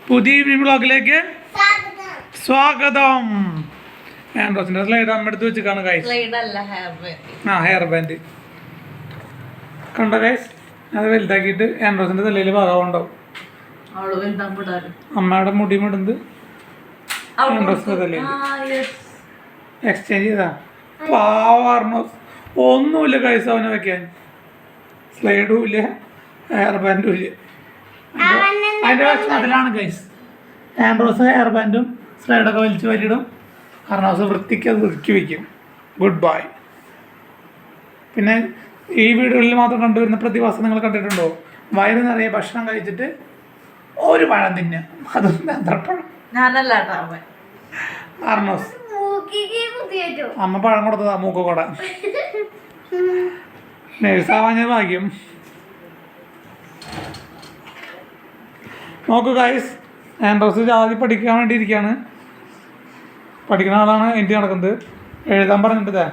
പുതിയ വ്ലോഗിലേക്ക് സ്വാഗതം. ആൻഡ്രോസിന്റെ സ്ലൈഡ് അമ്മ എടുത്ത് വെച്ചിട്ടാണ് ഗൈസ്. ഹെയർ ബാൻഡ് കണ്ടോ ഗൈസ്? അത് വലുതാക്കിയിട്ട് ആൻഡ്രോസിന്റെ തലയിൽ ഭാഗമുണ്ടാവും. അമ്മയുടെ മുടി മിടുന്നത് ആൻഡ്രോസിന്റെ തലയിൽ എക്സ്ചേഞ്ച് ചെയ്താ പാവാർണോസ്. ഒന്നുമില്ല ഗൈസ് അവനെ വെക്കാൻ. സ്ലൈഡും ഇല്ല, ഹെയർ ബാൻഡും ഇല്ല. അതിൻ്റെ വിഷമത്തിലാണ് ഗൈസ്. ആൻഡ്രോസ് ഹെയർ ബാൻഡും സ്ലൈഡൊക്കെ വലിച്ചു വരിയിടും. അർണോസ് വൃത്തിക്ക് അത് ഒതുക്കി വയ്ക്കും. Good bye. പിന്നെ ഈ വീടുകളിൽ മാത്രം കണ്ടുവരുന്ന പ്രതിഭാസം നിങ്ങൾ കണ്ടിട്ടുണ്ടോ? വയറ് നിറയെ ഭക്ഷണം കഴിച്ചിട്ട് ഒരു പഴം തിന്നുക. അതും നേന്ത്രപ്പഴം. അർണോസ് അമ്മ പഴം കൊടുത്തതാ മൂക്ക് കൂടെ. നേഴ്സാവാൻ ഭാഗ്യം. നോക്കൂ ഗൈസ്, ആൻഡ്രോസ് ജാതി പഠിക്കാൻ വേണ്ടി ഇരിക്കുകയാണ്. പഠിക്കുന്ന ആളാണ് എനിക്ക് നടക്കുന്നത്. എഴുതാൻ പറഞ്ഞിട്ടേ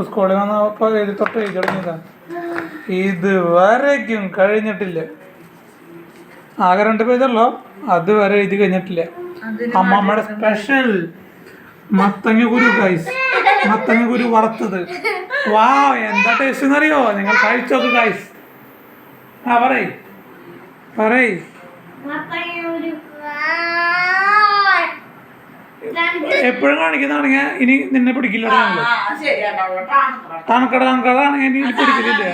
സ്കൂളിൽ വന്നപ്പോൾ തൊട്ട് എഴുതി തുടങ്ങിയതാ. ഇതുവരേക്കും കഴിഞ്ഞിട്ടില്ല. ആകെ 2 പേജുള്ളൂ, അതുവരെ എഴുതി കഴിഞ്ഞിട്ടില്ല. അമ്മമ്മയുടെ സ്പെഷ്യൽ മത്തങ്ങ കുരു ഗൈസ്. മത്തങ്ങ കുരു വറുത്തത്. വാ, എന്താ ടേസ്റ്റ് എന്നറിയോ? നിങ്ങൾ കഴിച്ചോക്ക് ഗൈസ്. ആ പറയ്. എപ്പോഴും കാണിക്കുന്നതാണെങ്കിൽ ഇനി നിന്നെ പിടിക്കില്ല. തണക്കടാണെങ്കിൽ ഇനി പിടിക്കില്ല.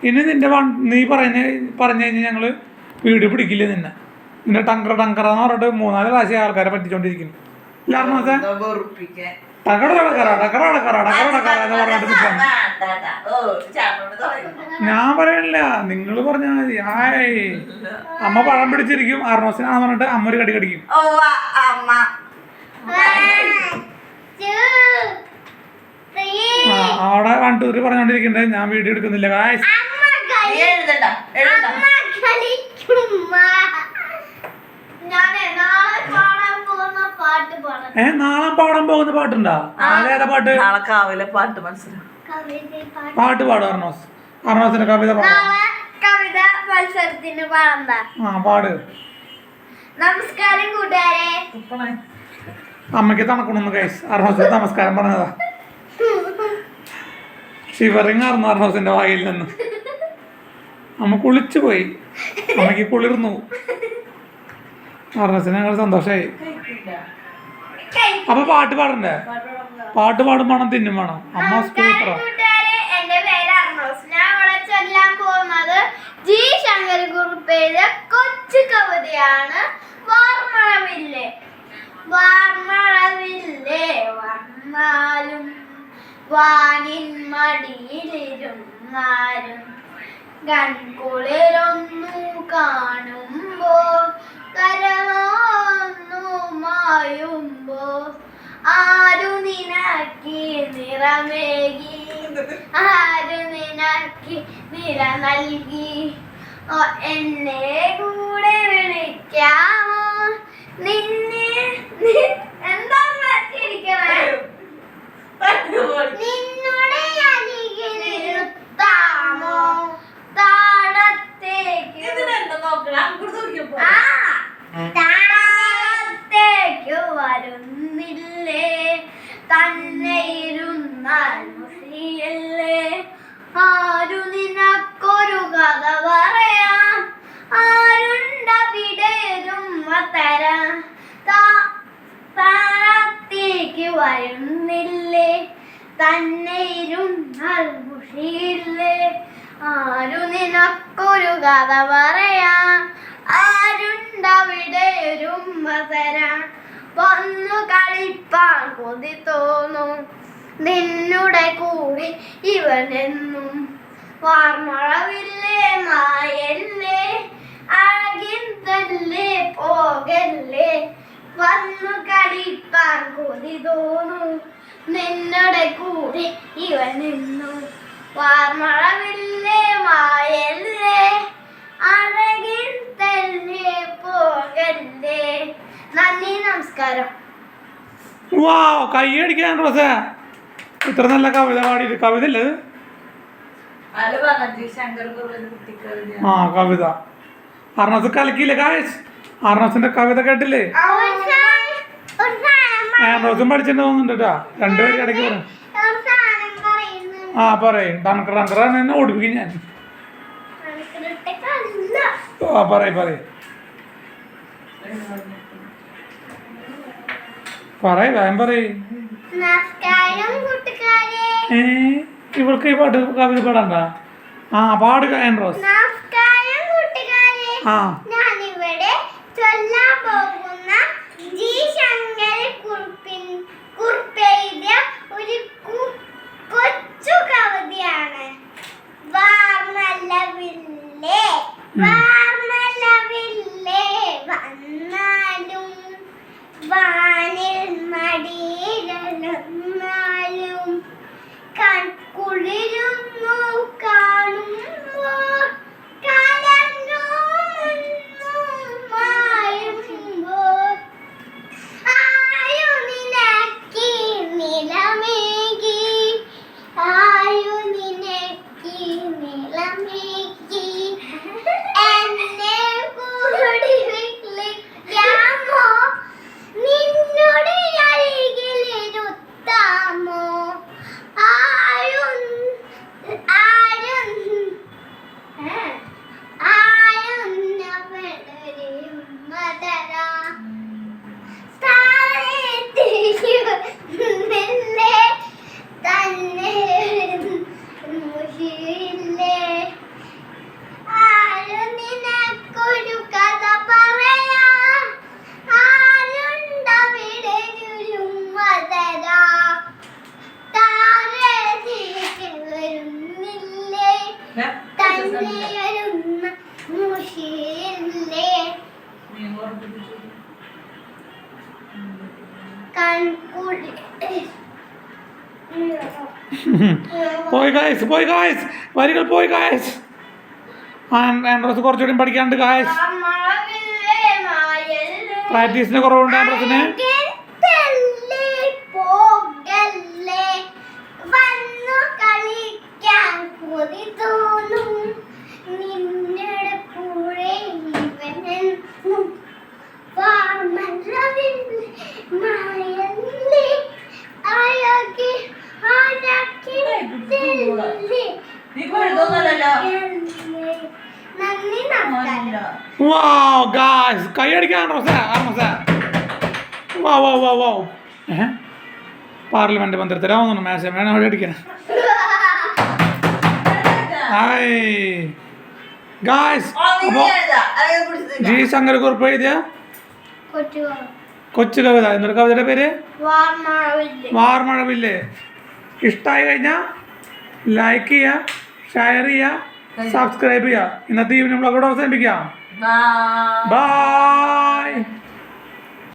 ഇനി നീ പറഞ്ഞു കഴിഞ്ഞാൽ ഞങ്ങള് വീഡിയോ പിടിക്കില്ല. നിന്നെ ടങ്കറ എന്ന് പറഞ്ഞിട്ട് 3-4 പ്രാവശ്യം ആൾക്കാരെ പറ്റിച്ചോണ്ടിരിക്കുന്നു. ഞാൻ പറയണില്ല, നിങ്ങൾ പറഞ്ഞാൽ മതി. അമ്മ പഴം പിടിച്ചിരിക്കും. അർണോസിനാന്ന് പറഞ്ഞിട്ട് അമ്മ ഒരു കടി കടിക്കും. അവിടെ 1 2 3 പറഞ്ഞോണ്ടിരിക്കണ്ടേ. ഞാൻ വീഡിയോ എടുക്കുന്നില്ല. നാളെ പാടാൻ പോകുന്ന പാട്ടുണ്ടോ? ഏതാ പാട്ട്? പാട്ട് പാടും അർണോസ്. അർണോസിന്റെ കവിത പാട്. നമസ്കാരം കൂട്ടുകാരെ. അമ്മയ്ക്ക് തണക്കണമെന്ന് ഗൈസ്. അർണോസിന് നമസ്കാരം പറഞ്ഞതാ. ഷിവറിങ് ആർന്നു അർണോസിന്റെ വായിൽ നിന്ന്. അമ്മ കുളിച്ചു പോയി. അമ്മയ്ക്ക് കുളിർന്നു. അർണോസിന് ഞങ്ങൾ സന്തോഷമായി. അപ്പൊ പാട്ട് പാടണ്ടേ? പാട്ട് പാടും വേണം, തിന്നും വേണം. അമ്മ സൂപ്പറാ. എന്റെ പേര് അർണോസ്. ഞാൻ ഇവിടെ ചൊല്ലാൻ പോകുന്നത് ജി ശങ്കരക്കുറുപ്പ് എഴുതിയ കൊച്ചു കവിതയാണ്. വാർമഴവില്ലേ വന്നാലും വാനിൻ മടിയിലിരുന്നാലും കൺകുളിരൊന്നു കാണുമ്പോ കരമൊന്നു മായുമ്പോ ആരു നിനക്കി നിറമേകി ആരു നിനക്കി നിറ നൽകി എന്നെ കൂടെ വിളിക്കാമോ നിന്നെ എന്താ നിന്നോടെ അരികിലിരുത്താമോ താഴത്തേക്ക് വരുന്നില്ലേ തന്നെ ഇരുന്നാൽ മുഷിയല്ലേ ആരു നിനക്കൊരു കഥ പറയാം ആരുണ്ടവിടെയും തരാം താഴത്തേക്ക് വരുന്നില്ലേ തന്നെ ഇരുന്നാൽ മുഷിയില്ലേ ആരു നിനക്കൊരു കഥ പറയാം ആരുണ്ടവിടെയും തരാം വന്നു കളിപ്പാൻ കൊതി തോന്നും നിന്നുടെ കൂടെ ഇവനെന്നും വാർമഴവില്ലേ മായല്ലേ അഴകിൻ തല്ലേ പോകല്ലേ വന്നു കളിപ്പാൻ കൊതി തോന്നും നിന്നുടെ കൂടെ ഇവനെന്നും വാർമഴവില്ലേ മായല്ലേ അഴകിൻ തല്ലേ പോകല്ലേ. നന്ദി, നമസ്കാരം. കൈയടിക്കാൻ റോസേ. ഇത്ര നല്ല കവിത പാടിയിട്ട്. കവിത അല്ലേ? ആ കവിത. അർണസ് കലക്കിയില്ല ഗായ്സ്. ആർണോസിന്റെ കവിത കേട്ടില്ലേ? ആൻഡ്രോസും പഠിച്ചിട്ട് തോന്നുന്നുണ്ട് കേട്ടോ. രണ്ടുപേരും ഇടയ്ക്ക് പറയും. ആ പറയും. ഡങ്കറാണ് എന്നെ ഓടിപ്പിക്കും ഞാൻ. ആ പറയും വേഗം പറയും. ഇവൾക്ക് ഈ പാട്ട് കവിത പാടണ്ട. ആ പാടുക ആൻഡ്രോസ്. ആ ഞാനിവിടെ ചൊല്ലാൻ പോകുന്ന ജി ശങ്കര കുറുപ്പെഴുതിയ ഒരു കൊച്ചു കവിതയാണ്. വാർമലവില്ലേ വാർമലവില്ലേ വന്നാലും വാനിൽ മടിയിലും കൺകുളിരുന്നു കാണുമ്പോൾ പോയി ഗായ്സ് വരികൾ പോയി ഗായ്സ്. ആൻഡ്രോസ് കുറച്ചുകൂടി പഠിക്കാണ്ട് ഗായ്സ്. പ്രാക്ടീസിന് കുറവുണ്ട് ആൻഡ്രോസിന്. Wow, guys, കൈയടിക്കാൻ പാർലമെന്റ് മന്ത്രിത്തരാവുന്നു മാസം വേണം അവിടെ അടിക്കാൻ. ഗായ്സ് ജി ശങ്കര കുറുപ്പ് എഴുതിയ കൊച്ചു കവിത. എന്നൊരു കവിതയുടെ പേര് വാർമഴവില്ലേ. ഇഷ്ടമായി കഴിഞ്ഞാൽ ലൈക്ക് ചെയ്യുക, ഷെയർ ചെയ്യുക, സബ്സ്ക്രൈബ് ചെയ്യുക. ഇന്നത്തെ ഈവനിംഗ് വ്ളോഗ് അവസാനിപ്പിക്കാം. ബൈ.